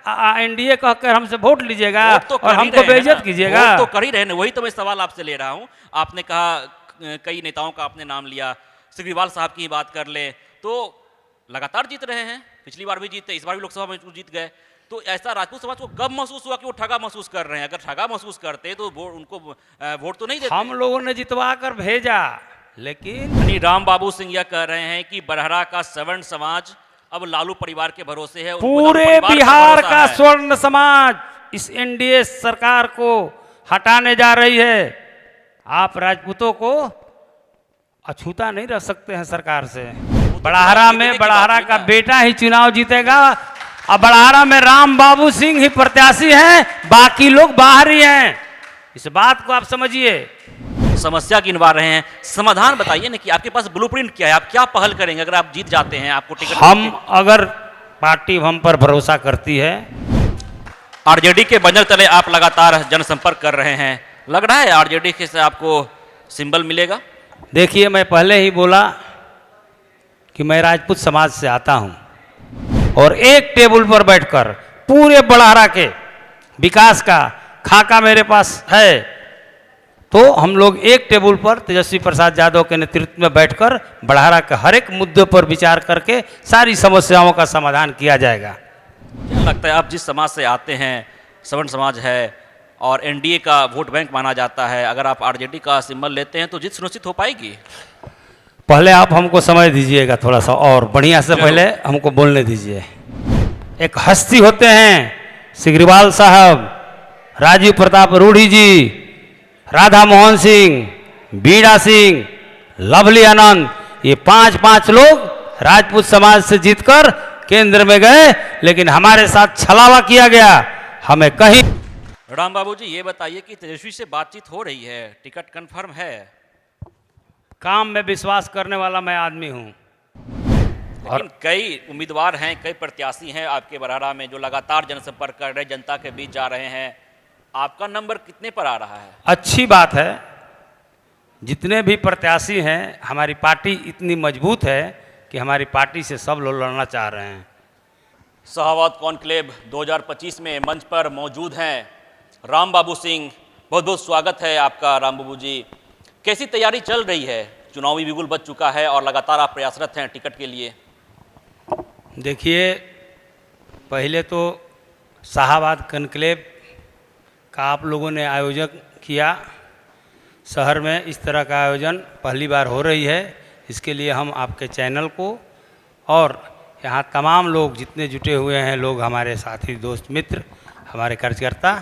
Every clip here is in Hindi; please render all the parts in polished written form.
एनडीए कहकर हमसे वोट लीजिएगा तो और हमको बेइज्जत कीजिएगा। वोट तो कर ही रहे हैं, वही तो मैं सवाल आपसे ले रहा हूँ। आपने कहा कई नेताओं का आपने नाम लिया, सिग्रीवाल साहब की बात कर ले तो लगातार जीत रहे हैं, पिछली बार भी जीते, इस बार भी लोकसभा में जीत गए। तो ऐसा राजपूत समाज को कब महसूस हुआ कि वो ठगा महसूस कर रहे हैं? अगर ठगा महसूस करते तो उनको वोट तो नहीं देते। हम लोगों ने जितवा कर भेजा, लेकिन राम बाबू सिंह यह कह रहे हैं कि बरहरा का सवर्ण समाज अब लालू परिवार के भरोसे है। पूरे बिहार का स्वर्ण समाज इस एनडीए सरकार को हटाने जा रही है। आप राजपूतों को अछूता नहीं रह सकते हैं सरकार से। बड़ाहरा में बड़ाहरा का बेटा ही चुनाव जीतेगा और बड़ाहरा में राम बाबू सिंह ही प्रत्याशी हैं, बाकी लोग बाहरी हैं। इस बात को आप समझिए। समस्या गिनवा रहे हैं, समाधान बताइए ना कि आपके पास ब्लूप्रिंट क्या है, आप क्या पहल करेंगे अगर आप जीत जाते हैं? आपको टिकट हम अगर पार्टी हम पर भरोसा करती है। आरजेडी के बैनर तले आप लगातार जनसंपर्क कर रहे हैं, लग रहा है आरजेडी से आपको सिंबल मिलेगा? देखिए, मैं पहले ही बोला कि मैं राजपूत समाज से आता हूं और एक टेबल पर बैठकर पूरे बड़ाहरा के विकास का खाका मेरे पास है। तो हम लोग एक टेबल पर तेजस्वी प्रसाद यादव के नेतृत्व में बैठकर बड़ाहरा के हर एक मुद्दे पर विचार करके सारी समस्याओं का समाधान किया जाएगा। क्या लगता है, आप जिस समाज से आते हैं, सवर्ण समाज है और एनडीए का वोट बैंक माना जाता है, अगर आप आरजेडी का सिंबल लेते हैं तो जीत सुनिश्चित हो पाएगी? पहले आप हमको समय दीजिएगा थोड़ा सा और बढ़िया से, पहले हमको बोलने दीजिए। एक हस्ती होते हैं सिग्रीवाल साहब, राजीव प्रताप रूढ़ी जी, राधा मोहन सिंह, बीड़ा सिंह, लवली आनंद, ये पांच लोग राजपूत समाज से जीतकर केंद्र में गए, लेकिन हमारे साथ छलावा किया गया। हमें कहीं राम बाबू जी ये बताइए कि तेजस्वी से बातचीत हो रही है, टिकट कंफर्म है? काम में विश्वास करने वाला मैं आदमी हूं। लेकिन कई उम्मीदवार हैं, कई प्रत्याशी हैं आपके बरहरा में जो लगातार जनसंपर्क कर रहे हैं, जनता के बीच जा रहे हैं। आपका नंबर कितने पर आ रहा है? अच्छी बात है, जितने भी प्रत्याशी हैं, हमारी पार्टी इतनी मजबूत है कि हमारी पार्टी से सब लोग लड़ना चाह रहे हैं। शाहबाद कॉन्क्लेव 2025 में मंच पर मौजूद हैं राम बाबू सिंह। बहुत बहुत स्वागत है आपका राम बाबू जी। कैसी तैयारी चल रही है? चुनावी बिगुल बज चुका है और लगातार आप प्रयासरत हैं टिकट के लिए। देखिए, पहले तो शाहबाद कॉन्क्लेव का आप लोगों ने आयोजन किया। शहर में इस तरह का आयोजन पहली बार हो रही है। इसके लिए हम आपके चैनल को और यहाँ तमाम लोग जितने जुटे हुए हैं, लोग हमारे साथी, दोस्त, मित्र, हमारे कार्यकर्ता,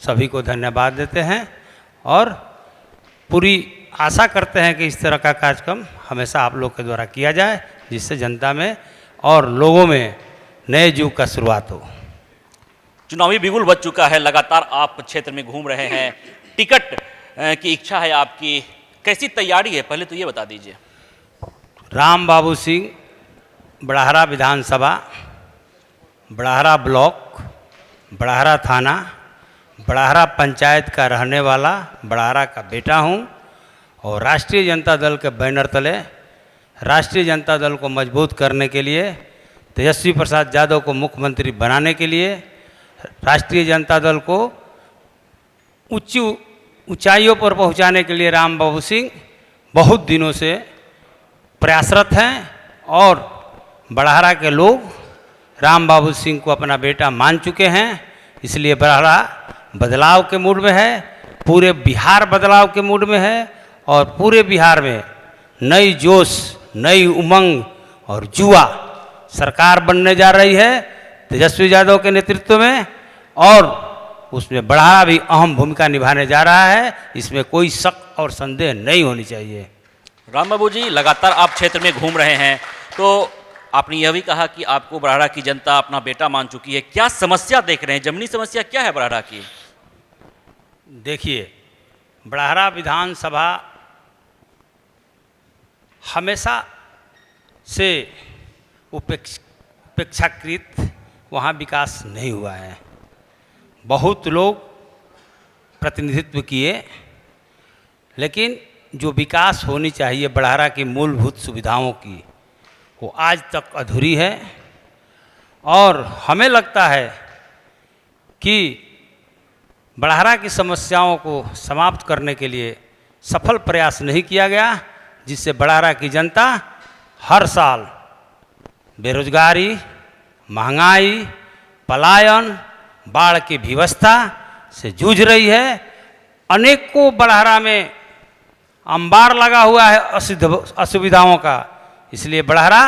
सभी को धन्यवाद देते हैं और पूरी आशा करते हैं कि इस तरह का कार्यक्रम हमेशा आप लोग के द्वारा किया जाए, जिससे जनता में और लोगों में नए युग का शुरुआत हो। चुनावी बिगुल बज चुका है, लगातार आप क्षेत्र में घूम रहे हैं, टिकट की इच्छा है आपकी, कैसी तैयारी है पहले तो ये बता दीजिए। राम बाबू सिंह बड़ाहरा विधानसभा, बड़ाहरा ब्लॉक, बड़ाहरा थाना, बड़ाहरा पंचायत का रहने वाला, बड़ाहरा का बेटा हूँ और राष्ट्रीय जनता दल के बैनर तले राष्ट्रीय जनता दल को मजबूत करने के लिए, तेजस्वी प्रसाद यादव को मुख्यमंत्री बनाने के लिए, राष्ट्रीय जनता दल को ऊंचाइयों पर पहुंचाने के लिए राम बाबू सिंह बहुत दिनों से प्रयासरत हैं और बड़ाहरा के लोग राम बाबू सिंह को अपना बेटा मान चुके हैं। इसलिए बड़ाहरा बदलाव के मूड में है, पूरे बिहार बदलाव के मूड में है और पूरे बिहार में नई जोश, नई उमंग और जुआ सरकार बनने जा रही है तेजस्वी यादव के नेतृत्व में और उसमें बड़ाहरा भी अहम भूमिका निभाने जा रहा है। इसमें कोई शक और संदेह नहीं होनी चाहिए। राम बाबू जी, लगातार आप क्षेत्र में घूम रहे हैं तो आपने यह भी कहा कि आपको बड़ाहरा की जनता अपना बेटा मान चुकी है। क्या समस्या देख रहे हैं? जमीनी समस्या क्या है बड़ाहरा की? देखिए, बड़ाहरा विधानसभा हमेशा से उपेक्षाकृत, वहाँ विकास नहीं हुआ है। बहुत लोग प्रतिनिधित्व किए, लेकिन जो विकास होनी चाहिए बड़ाहरा की मूलभूत सुविधाओं की, वो आज तक अधूरी है। और हमें लगता है कि बड़हरा की समस्याओं को समाप्त करने के लिए सफल प्रयास नहीं किया गया, जिससे बड़हरा की जनता हर साल बेरोजगारी, महंगाई, पलायन, बाढ़ की विवस्था से जूझ रही है। अनेकों बड़हरा में अंबार लगा हुआ है असुविधाओं का, इसलिए बड़हरा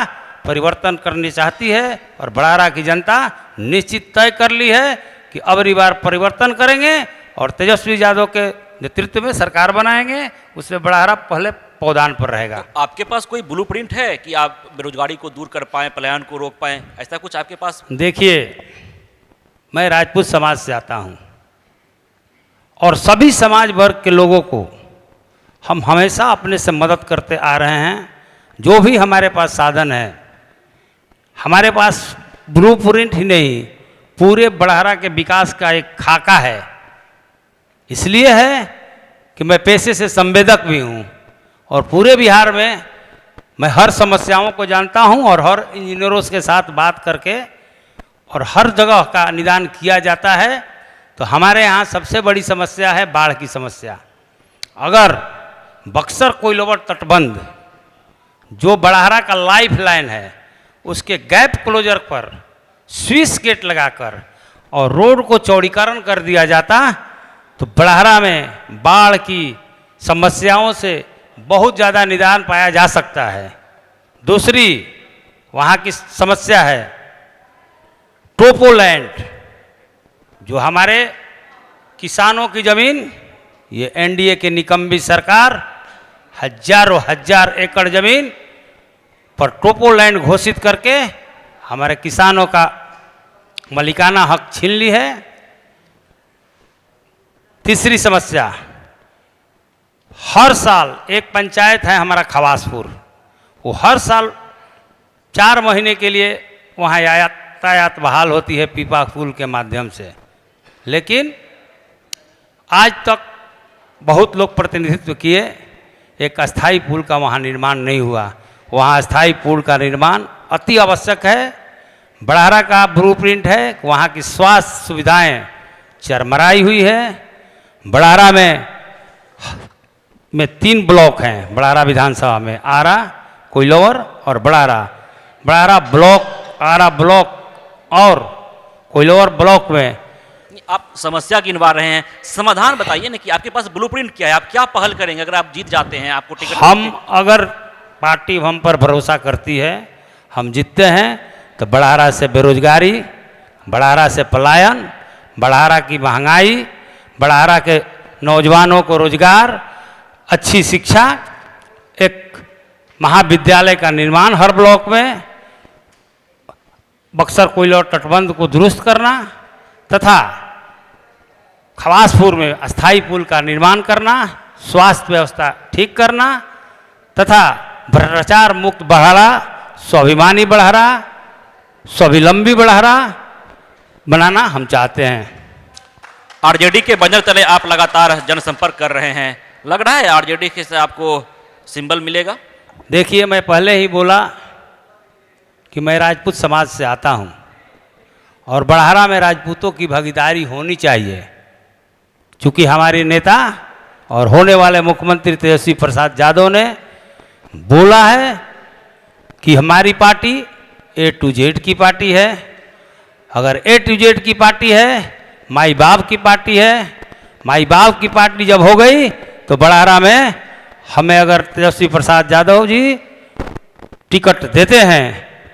परिवर्तन करनी चाहती है और बड़हरा की जनता निश्चित तय कर ली है कि अबरी बार परिवर्तन करेंगे और तेजस्वी यादव के नेतृत्व में सरकार बनाएंगे, उसमें बड़हरा पहले पौधान पर रहेगा। तो आपके पास कोई ब्लूप्रिंट है कि आप बेरोजगारी को दूर कर पाएं, पलायन को रोक पाएं, ऐसा कुछ आपके पास? देखिए, मैं राजपूत समाज से आता हूं और सभी समाज वर्ग के लोगों को हम हमेशा अपने से मदद करते आ रहे हैं। जो भी हमारे पास साधन है, हमारे पास ब्लूप्रिंट ही नहीं, पूरे बड़हरा के विकास का एक खाका है। इसलिए है कि मैं पेशे से संवेदक भी हूँ और पूरे बिहार में मैं हर समस्याओं को जानता हूँ और हर इंजीनियरों के साथ बात करके और हर जगह का निदान किया जाता है। तो हमारे यहाँ सबसे बड़ी समस्या है बाढ़ की समस्या। अगर बक्सर कोइलवर तटबंध जो बड़हरा का लाइफ लाइन है, उसके गैप क्लोजर पर स्विच गेट लगाकर और रोड को चौड़ीकरण कर दिया जाता तो बड़हरा में बाढ़ की समस्याओं से बहुत ज़्यादा निदान पाया जा सकता है। दूसरी वहाँ की समस्या है टोपोलैंड, जो हमारे किसानों की ज़मीन, ये एनडीए की निकम्बी सरकार हजारों हजार एकड़ ज़मीन पर टोपोलैंड घोषित करके हमारे किसानों का मलिकाना हक छीन ली है। तीसरी समस्या, हर साल एक पंचायत है हमारा खवासपुर, वो हर साल 4 महीने के लिए वहाँ यातायात बहाल होती है पीपा पुल के माध्यम से, लेकिन आज तक बहुत लोग प्रतिनिधित्व किए, एक अस्थाई पुल का वहाँ निर्माण नहीं हुआ। वहाँ अस्थाई पुल का निर्माण अति आवश्यक है। बड़हरा का ब्लूप्रिंट है, वहाँ की स्वास्थ्य सुविधाएं चरमराई हुई है। बड़हरा में 3 ब्लॉक हैं बड़हरा विधानसभा में, आरा, कोइलवर और बड़हरा। बड़हरा ब्लॉक, आरा ब्लॉक और कोइलवर ब्लॉक में आप समस्या गिनवा रहे हैं, समाधान बताइए ना कि आपके पास ब्लूप्रिंट क्या है, आप क्या पहल करेंगे अगर आप जीत जाते हैं, आपको टिकट? हम अगर पार्टी हम पर भरोसा करती है, हम जीतते हैं तो बड़हरा से बेरोजगारी, बड़हरा से पलायन, बड़हरा की महंगाई, बड़हरा के नौजवानों को रोजगार, अच्छी शिक्षा, एक महाविद्यालय का निर्माण हर ब्लॉक में, बक्सर कोइलवर तटबंध को दुरुस्त करना तथा खवासपुर में अस्थाई पुल का निर्माण करना, स्वास्थ्य व्यवस्था ठीक करना तथा भ्रष्टाचार मुक्त बड़हरा, स्वाभिमानी बड़हरा, स्वावलंबी बड़हरा बनाना हम चाहते हैं। आरजेडी के बैनर तले आप लगातार जनसंपर्क कर रहे हैं, लग रहा है आरजेडी के से आपको सिंबल मिलेगा? देखिए, मैं पहले ही बोला कि मैं राजपूत समाज से आता हूं और बड़हरा में राजपूतों की भागीदारी होनी चाहिए, क्योंकि हमारे नेता और होने वाले मुख्यमंत्री तेजस्वी प्रसाद यादव ने बोला है कि हमारी पार्टी A to Z की पार्टी है। अगर A to Z की पार्टी है, माई बाप की पार्टी है, माई बाप की पार्टी जब हो गई तो बड़हरा में हमें अगर तेजस्वी प्रसाद यादव जी टिकट देते हैं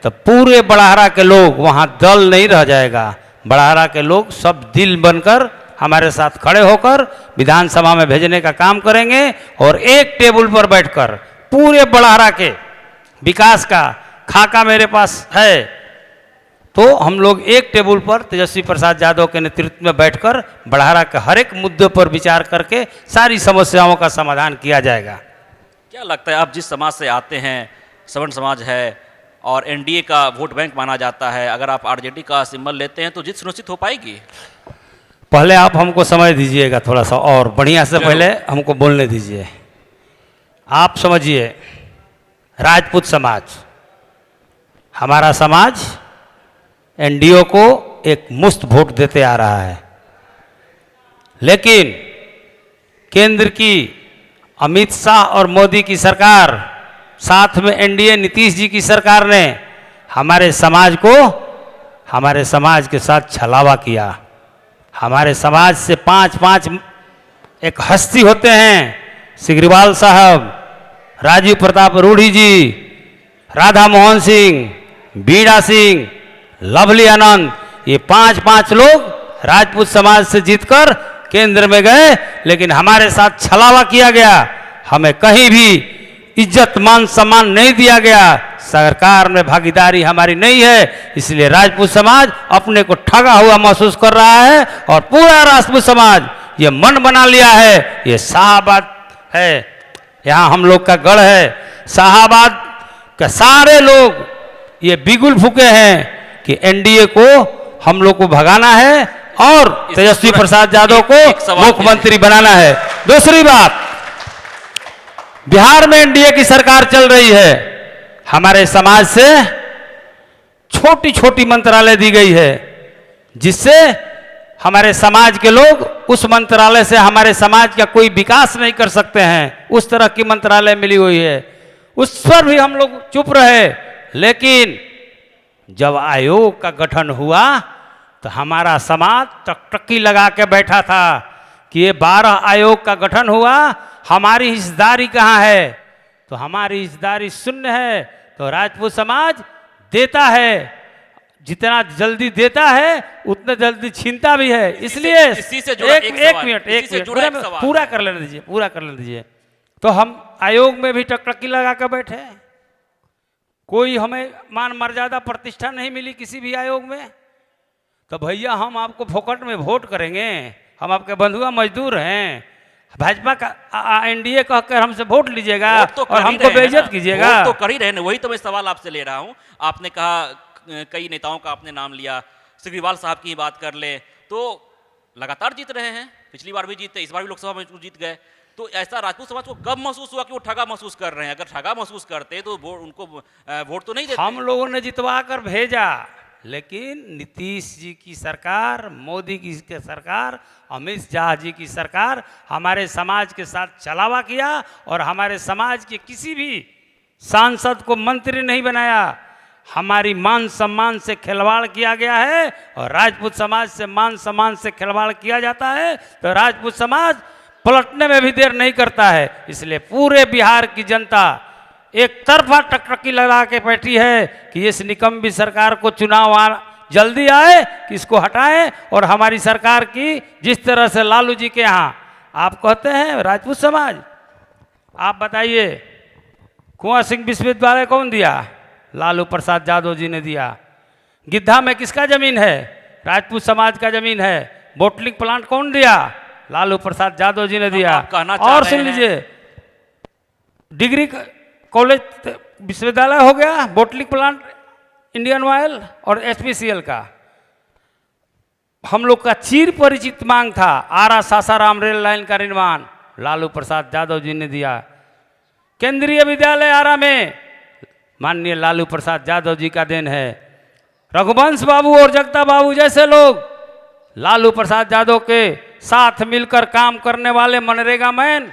तो पूरे बड़हरा के लोग, वहाँ दल नहीं रह जाएगा, बड़हरा के लोग सब दिल बनकर हमारे साथ खड़े होकर विधानसभा में भेजने का काम करेंगे और एक टेबल पर बैठकर पूरे बड़हरा के विकास का खाका मेरे पास है, तो हम लोग एक टेबल पर तेजस्वी प्रसाद यादव के नेतृत्व में बैठकर बड़हरा के हर एक मुद्दे पर विचार करके सारी समस्याओं का समाधान किया जाएगा। क्या लगता है, आप जिस समाज से आते हैं, सवर्ण समाज है और एनडीए का वोट बैंक माना जाता है, अगर आप आरजेडी का सिंबल लेते हैं तो जीत सुनिश्चित हो पाएगी? पहले आप हमको समय दीजिएगा थोड़ा सा और बढ़िया से, पहले हमको बोलने दीजिए। आप समझिए, राजपूत समाज, हमारा समाज एनडीए को एक मुफ्त वोट देते आ रहा है। लेकिन केंद्र की अमित शाह और मोदी की सरकार, साथ में एनडीए नीतीश जी की सरकार ने हमारे समाज के साथ छलावा किया। हमारे समाज से पांच एक हस्ती होते हैं, सिग्रीवाल साहब, राजीव प्रताप रूढ़ी जी, राधा मोहन सिंह, बीड़ा सिंह, लवली आनंद, ये पांच लोग राजपूत समाज से जीतकर केंद्र में गए, लेकिन हमारे साथ छलावा किया गया। हमें कहीं भी इज्जत मान सम्मान नहीं दिया गया। सरकार में भागीदारी हमारी नहीं है, इसलिए राजपूत समाज अपने को ठगा हुआ महसूस कर रहा है और पूरा राजपूत समाज ये मन बना लिया है, ये शाहाबाद है, यहाँ हम लोग का गढ़ है। शाहाबाद के सारे लोग ये बिगुल फूके हैं कि एनडीए को हम लोग को भगाना है और तेजस्वी प्रसाद यादव को मुख्यमंत्री बनाना है। दूसरी बात, बिहार में एनडीए की सरकार चल रही है, हमारे समाज से छोटी छोटी मंत्रालय दी गई है, जिससे हमारे समाज के लोग उस मंत्रालय से हमारे समाज का कोई विकास नहीं कर सकते हैं। उस तरह की मंत्रालय मिली हुई है, उस पर भी हम लोग चुप रहे। लेकिन जब आयोग का गठन हुआ तो हमारा समाज टकटकी लगा के बैठा था कि ये 12 आयोग का गठन हुआ, हमारी हिस्सेदारी कहाँ है? तो हमारी हिस्सेदारी शून्य है। तो राजपूत समाज देता है, जितना जल्दी देता है उतना जल्दी छीनता भी है। इसलिए एक मिनट पूरा कर लेने दीजिए। तो हम आयोग में भी टकटकी लगा कर बैठे, कोई हमें मान मर्यादा प्रतिष्ठा नहीं मिली किसी भी आयोग में। तो भैया हम आपको फोकट में वोट करेंगे? हम आपके बंधुआ मजदूर हैं, भाजपा का एनडीए कहकर हमसे वोट लीजिएगा और हमको बेइज्जत कीजिएगा? तो कर ही रहे हैं, वही तो मैं सवाल आपसे ले रहा हूं। आपने कहा कई नेताओं का आपने नाम लिया, सिग्रीवाल साहब की बात कर ले, तो लगातार जीत रहे हैं, पिछली बार भी जीते, इस बार भी लोकसभा में जीत गए। तो ऐसा राजपूत समाज को कब महसूस हुआ कि वो ठगा महसूस कर रहे हैं? अगर ठगा महसूस करते तो उनको वोट तो नहीं देते। हम लोगों ने जितवा कर भेजा, लेकिन नीतीश जी की सरकार, मोदी की सरकार, अमित शाह जी की सरकार हमारे समाज के साथ छलावा किया और हमारे समाज के किसी भी सांसद को मंत्री नहीं बनाया। हमारी मान सम्मान से खिलवाड़ किया गया है और राजपूत समाज से मान सम्मान से खिलवाड़ किया जाता है तो राजपूत समाज पलटने में भी देर नहीं करता है। इसलिए पूरे बिहार की जनता एक तरफा टकटकी लगा के बैठी है कि इस निकम्मी सरकार को चुनाव जल्दी आए कि इसको हटाएं और हमारी सरकार की जिस तरह से लालू जी के यहाँ आप कहते हैं राजपूत समाज, आप बताइए कुंवर सिंह विश्वविद्यालय कौन दिया? लालू प्रसाद यादव जी ने दिया। गिद्धा में किसका जमीन है? राजपूत समाज का जमीन है। बोटलिंग प्लांट कौन दिया? लालू प्रसाद यादव जी ने दिया। और सुन लीजिए, डिग्री कॉलेज विश्वविद्यालय हो गया, बोटलिंग प्लांट इंडियन ऑयल और एचपीसीएल का। हम लोग का चिर परिचित मांग था आरा सासाराम रेल लाइन का निर्माण, लालू प्रसाद यादव जी ने दिया। केंद्रीय विद्यालय आरा में माननीय लालू प्रसाद यादव जी का देन है। रघुवंश बाबू और जगता बाबू जैसे लोग लालू प्रसाद यादव के साथ मिलकर काम करने वाले मनरेगा मैन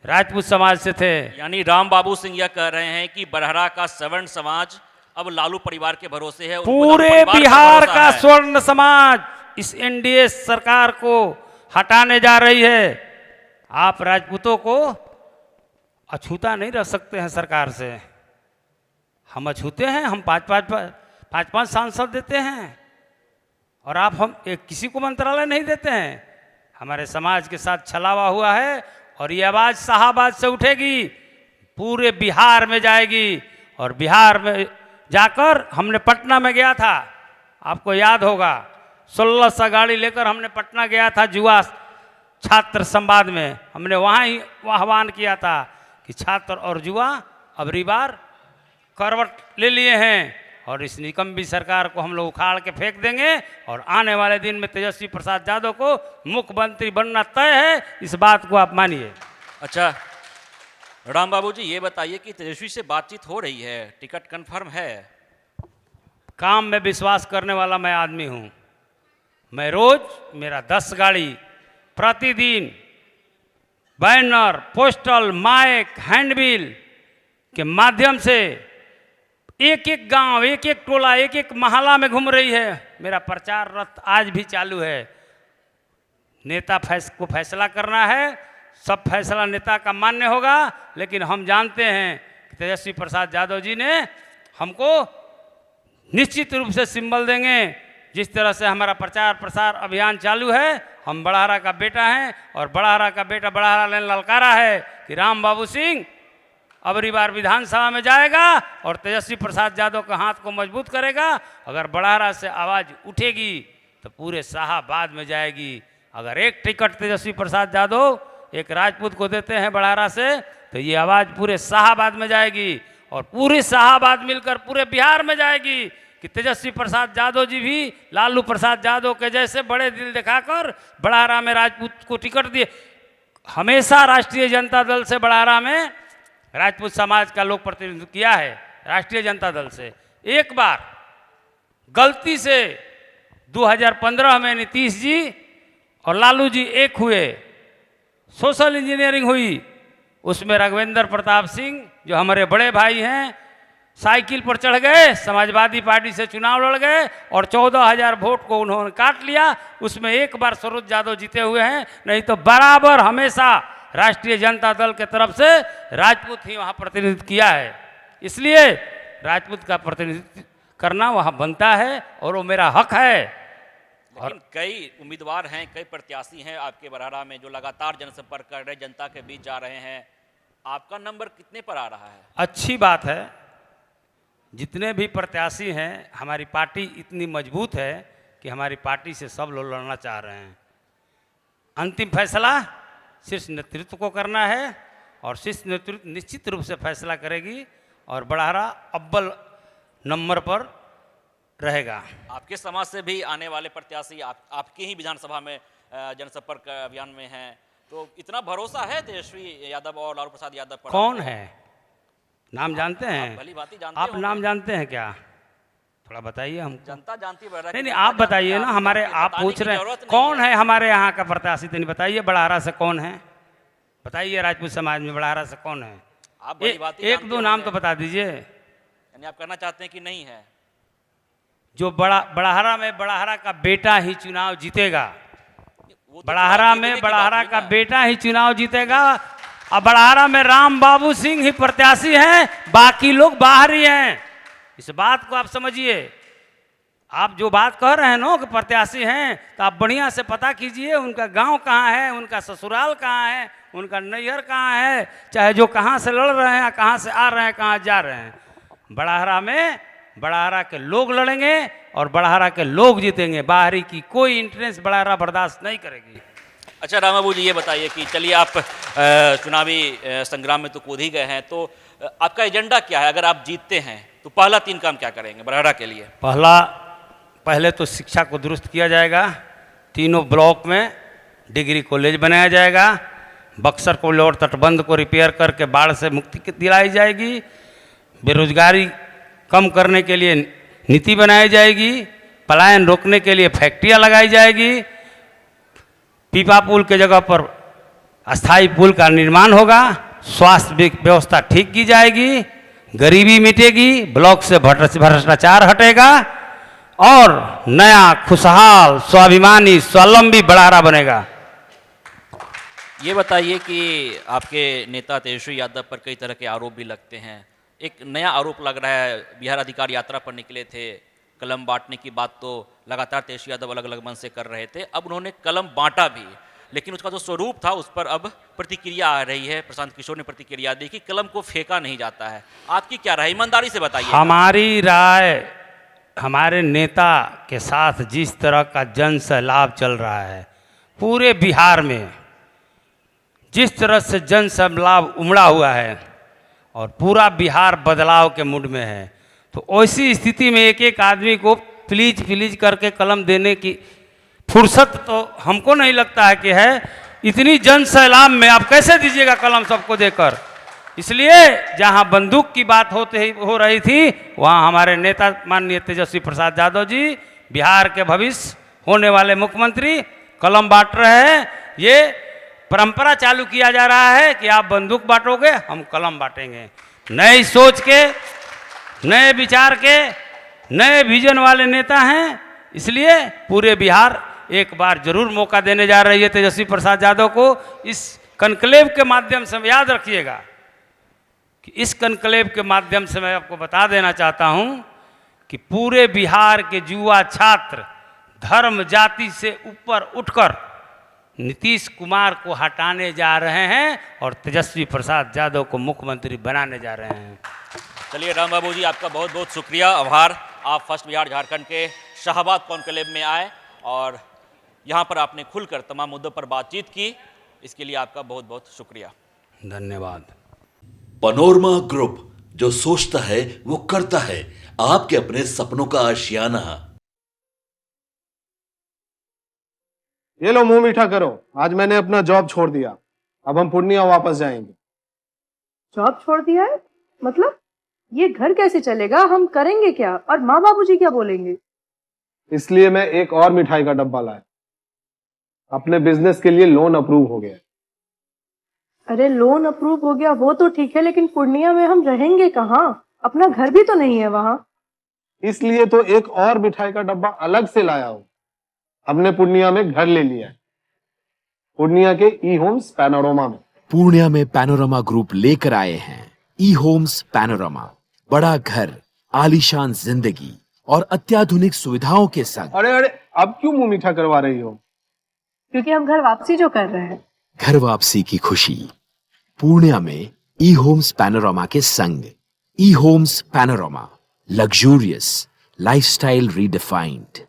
राजपूत समाज से थे। यानी राम बाबू सिंह यह कह रहे हैं कि बरहरा का सवर्ण समाज अब लालू परिवार के भरोसे है। पूरे बिहार का स्वर्ण समाज इस एनडीए सरकार को हटाने जा रही है। आप राजपूतों को अछूता नहीं रह सकते हैं सरकार से। हम अछूते हैं, हम पाँच सांसद देते हैं और आप हम किसी को मंत्रालय नहीं देते हैं। हमारे समाज के साथ छलावा हुआ है और ये आवाज़ शाहाबाद से उठेगी, पूरे बिहार में जाएगी। और बिहार में जाकर हमने पटना में गया था, आपको याद होगा 1600 गाड़ी लेकर हमने पटना गया था युवा छात्र संवाद में। हमने वहाँ ही आह्वान किया था कि छात्र और युवा अबरी बार करवट ले लिए हैं और इस निकम्मी सरकार को हम लोग उखाड़ के फेंक देंगे और आने वाले दिन में तेजस्वी प्रसाद यादव को मुख्यमंत्री बनना तय है। इस बात को आप मानिए। अच्छा राम बाबू जी, ये बताइए कि तेजस्वी से बातचीत हो रही है, टिकट कंफर्म है? काम में विश्वास करने वाला मैं आदमी हूँ। मैं रोज मेरा 10 गाड़ी प्रतिदिन बैनर, पोस्टल, माइक, हैंडबिल के माध्यम से एक एक गांव, एक एक टोला, एक एक मोहल्ला में घूम रही है। मेरा प्रचार रथ आज भी चालू है। नेता को फैसला करना है, सब फैसला नेता का मान्य होगा, लेकिन हम जानते हैं कि तेजस्वी प्रसाद यादव जी ने हमको निश्चित रूप से सिंबल देंगे। जिस तरह से हमारा प्रचार प्रसार अभियान चालू है, हम बड़ाहरा का बेटा हैं और बड़ाहरा का बेटा बड़ाहरा ने ललकारा है कि राम बाबू सिंह अबरी बार विधानसभा में जाएगा और तेजस्वी प्रसाद यादव के हाथ को मजबूत करेगा। अगर बड़ाहरा से आवाज़ उठेगी तो पूरे शाहाबाद में जाएगी। अगर एक टिकट तेजस्वी प्रसाद यादव एक राजपूत को देते हैं बड़ाहरा से, तो ये आवाज़ पूरे शाहाबाद में जाएगी और पूरी शाहाबाद मिलकर पूरे बिहार में जाएगी कि तेजस्वी प्रसाद यादव जी भी लालू प्रसाद यादव के जैसे बड़े दिल दिखाकर बड़ाहरा में राजपूत को टिकट दिए। हमेशा राष्ट्रीय जनता दल से बड़ाहरा में राजपूत समाज का लोक प्रतिनिधित्व किया है। राष्ट्रीय जनता दल से एक बार गलती से 2015 में नीतीश जी और लालू जी एक हुए, सोशल इंजीनियरिंग हुई। उसमें राघवेंद्र प्रताप सिंह जो हमारे बड़े भाई हैं साइकिल पर चढ़ गए, समाजवादी पार्टी से चुनाव लड़ गए और 14,000 वोट को उन्होंने काट लिया। उसमें एक बार सरोज यादव जीते हुए हैं, नहीं तो बराबर हमेशा राष्ट्रीय जनता दल के तरफ से राजपूत ही वहाँ प्रतिनिधित्व किया है। इसलिए राजपूत का प्रतिनिधित्व करना वहाँ बनता है और वो मेरा हक है। लेकिन कई उम्मीदवार हैं, कई प्रत्याशी हैं आपके बड़ाहरा में जो लगातार जनसंपर्क कर रहे, जनता के बीच जा रहे हैं। आपका नंबर कितने पर आ रहा है? अच्छी बात है। जितने भी प्रत्याशी हैं, हमारी पार्टी इतनी मजबूत है कि हमारी पार्टी से सब लोग लड़ना चाह रहे हैं। अंतिम फैसला शीर्ष नेतृत्व को करना है और शीर्ष नेतृत्व निश्चित रूप से फैसला करेगी और बड़ाहरा अव्वल नंबर पर रहेगा। आपके समाज से भी आने वाले प्रत्याशी आपके ही विधानसभा में जनसंपर्क अभियान में हैं, तो इतना भरोसा है तेजस्वी यादव और लालू प्रसाद यादव पर? कौन है? नाम जानते हैं? भली भांति जानते आप होंगे। नाम जानते हैं क्या? थोड़ा बताइए हमको। जनता जानती है। नहीं, आप बताइए ना। हमारे आप पूछ रहे हैं कौन है हमारे यहाँ का प्रत्याशी, तो नहीं बताइए। बड़ाहरा से कौन है बताइए? राजपूत समाज में बड़ाहरा से कौन है? आप भली भांति एक दो नाम तो बता दीजिए। यानी आप कहना चाहते हैं कि नहीं है? जो बड़ाहरा में बड़ाहरा का बेटा ही चुनाव जीतेगा। वो तो बड़ाहरा चुनाव जीतने में की बड़ाहरा बात हुई का ना। बेटा ही चुनाव जीतेगा और बड़ाहरा में राम बाबू सिंह ही प्रत्याशी हैं, बाकी लोग बाहर ही हैं। इस बात को आप समझिए। आप जो बात कह रहे हैं ना कि प्रत्याशी हैं, तो आप बढ़िया से पता कीजिए उनका गांव कहाँ है, उनका ससुराल कहाँ है, उनका नैहर कहाँ है, चाहे जो कहाँ से लड़ रहे हैं, कहाँ से आ रहे हैं, कहाँ जा रहे हैं। बड़ाहरा में बड़ाहरा के लोग लड़ेंगे और बड़ाहरा के लोग जीतेंगे। बाहरी की कोई इंटरेस्ट बड़ाहरा बर्दाश्त नहीं करेगी। अच्छा राम बाबू जी, ये बताइए कि चलिए आप चुनावी संग्राम में तो कूद ही गए हैं, तो आपका एजेंडा क्या है? अगर आप जीतते हैं तो पहला 3 काम क्या करेंगे बड़ाहरा के लिए? पहले तो शिक्षा को दुरुस्त किया जाएगा। तीनों ब्लॉक में डिग्री कॉलेज बनाया जाएगा। बक्सर कोल और तटबंध को रिपेयर करके बाढ़ से मुक्ति दिलाई जाएगी। बेरोजगारी कम करने के लिए नीति बनाई जाएगी। पलायन रोकने के लिए फैक्ट्रियां लगाई जाएगी। पीपा पुल के जगह पर अस्थाई पुल का निर्माण होगा। स्वास्थ्य व्यवस्था ठीक की जाएगी। गरीबी मिटेगी। ब्लॉक से भ्रष्टाचार हटेगा और नया खुशहाल स्वाभिमानी स्वावलंबी बड़ाहरा बनेगा। ये बताइए कि आपके नेता तेजस्वी यादव पर कई तरह के आरोप भी लगते हैं। एक नया आरोप लग रहा है, बिहार अधिकार यात्रा पर निकले थे, कलम बांटने की बात तो लगातार तेजस्वी यादव अलग अलग मन से कर रहे थे। अब उन्होंने कलम बांटा भी, लेकिन उसका जो स्वरूप था उस पर अब प्रतिक्रिया आ रही है। प्रशांत किशोर ने प्रतिक्रिया दी कि कलम को फेंका नहीं जाता है। आपकी क्या राय, ईमानदारी से बताइए। हमारी राय, हमारे नेता के साथ जिस तरह का जन सैलाब चल रहा है पूरे बिहार में, जिस तरह से जन सैलाब उमड़ा हुआ है और पूरा बिहार बदलाव के मूड में है, तो ऐसी स्थिति में एक एक आदमी को प्लीज प्लीज करके कलम देने की फुर्सत तो हमको नहीं लगता है कि है। इतनी जन सैलाब में आप कैसे दीजिएगा कलम सबको देकर? इसलिए जहां बंदूक की बात हो रही थी, वहां हमारे नेता माननीय तेजस्वी प्रसाद यादव जी, बिहार के भविष्य होने वाले मुख्यमंत्री, कलम बांट रहे हैं। ये परंपरा चालू किया जा रहा है कि आप बंदूक बांटोगे, हम कलम बांटेंगे। नई सोच के, नए विचार के, नए विजन वाले नेता हैं, इसलिए पूरे बिहार एक बार जरूर मौका देने जा रही है तेजस्वी प्रसाद यादव को। इस कनक्लेव के माध्यम से याद रखिएगा कि इस कनक्लेव के माध्यम से मैं आपको बता देना चाहता हूं कि पूरे बिहार के युवा छात्र धर्म जाति से ऊपर उठकर नीतीश कुमार को हटाने जा रहे हैं और तेजस्वी प्रसाद यादव को मुख्यमंत्री बनाने जा रहे हैं। चलिए राम बाबू जी, आपका बहुत बहुत शुक्रिया, आभार। आप फर्स्ट बिहार झारखंड के शाहबाद कॉन्क्लेव में आए और यहाँ पर आपने खुलकर तमाम मुद्दों पर बातचीत की, इसके लिए आपका बहुत बहुत शुक्रिया। धन्यवाद। पैनोरमा ग्रुप, जो सोचता है वो करता है। आपके अपने सपनों का आशियाना। ये लो मुंह मीठा करो, आज मैंने अपना जॉब छोड़ दिया, अब हम पूर्णिया वापस जाएंगे। जॉब छोड़ दिया है? मतलब ये घर कैसे चलेगा? हम करेंगे क्या? और माँ बाबूजी क्या बोलेंगे? इसलिए मैं एक और मिठाई का डब्बा लाया। अपने बिजनेस के लिए लोन अप्रूव हो गया। अरे लोन अप्रूव हो गया वो तो ठीक है, लेकिन पूर्णिया में हम रहेंगे कहाँ? अपना घर भी तो नहीं है वहाँ। इसलिए तो एक और मिठाई का डब्बा अलग से लाया हूँ। हमने पूर्णिया में घर ले लिया है, पूर्णिया के ई होम्स पैनोरमा में। पूर्णिया में पैनोरमा ग्रुप लेकर आए हैं ई होम्स पैनोरमा। बड़ा घर, आलीशान जिंदगी और अत्याधुनिक सुविधाओं के संग। अरे अरे, अब क्यों मुंह मीठा करवा रही हो? क्योंकि हम घर वापसी जो कर रहे हैं। घर वापसी की खुशी पूर्णिया में ई होम्स पैनोरमा के संग। E Homes Panorama, luxurious lifestyle redefined.